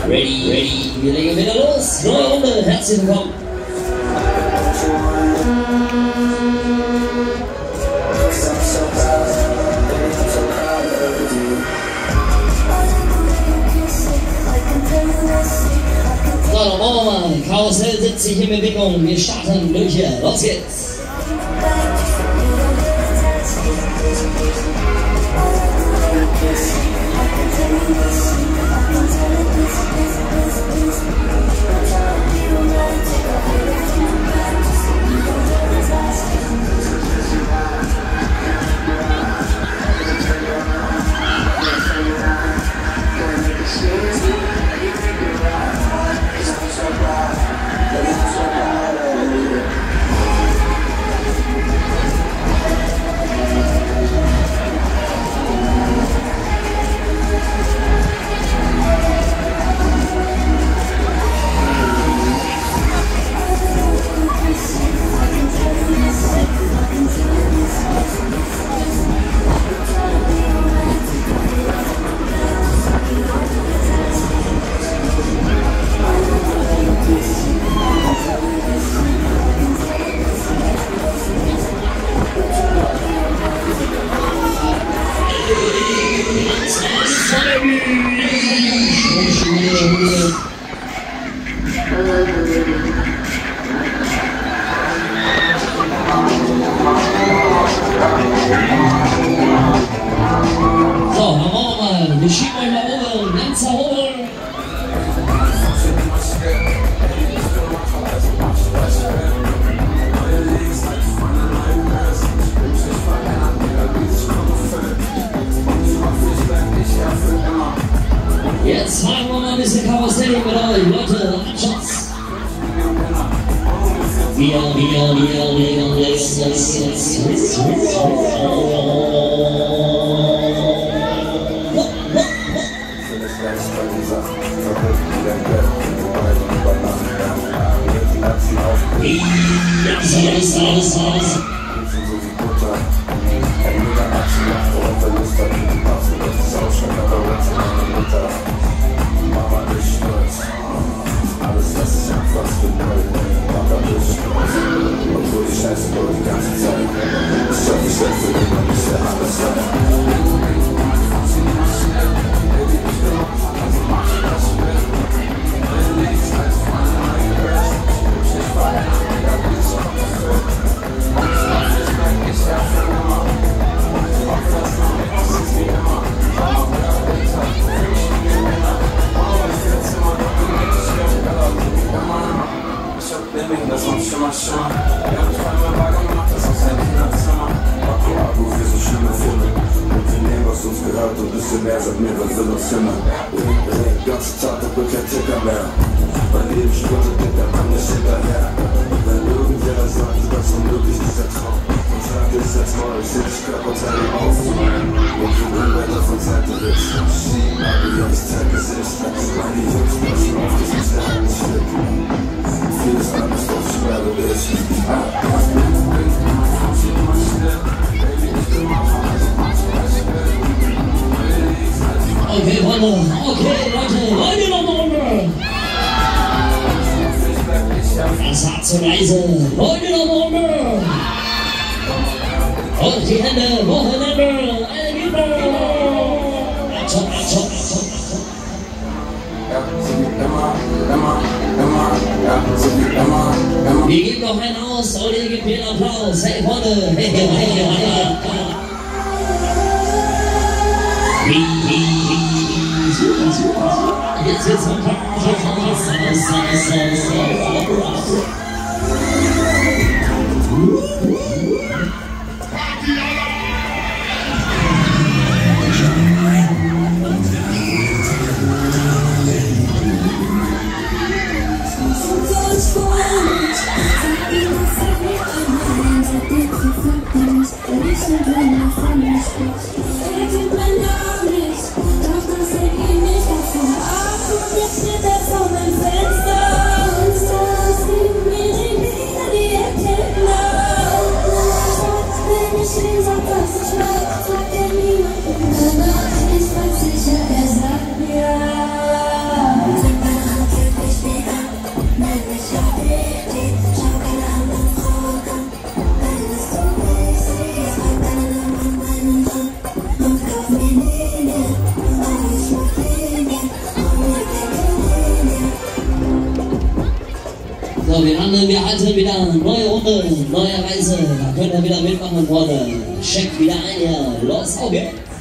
Ready, wir legen wieder los. Neue Runde, herzlich willkommen. So, dann machen wir mal. Karussell setzt sich in Bewegung. Wir starten durch hier. Los geht's. Jetzt fahren wir mal ein bisschen Karussell mit euch, Leute, Abschatz. Okay, Freunde, okay, Leute, wollen wir noch eine Runde? Das hat zu leise, wollen wir noch eine Runde? Und die Hände, Wochenende, eine Liebe! Wir geben noch einen aus und ihr gebt mir einen Applaus. Hey, Freunde, hey. Super. Jetzt wird's noch So, wir halten wieder neue Runde, neue Reise. Da könnt ihr wieder mitmachen, Freunde. Checkt wieder ein hier. Los, auf geht's!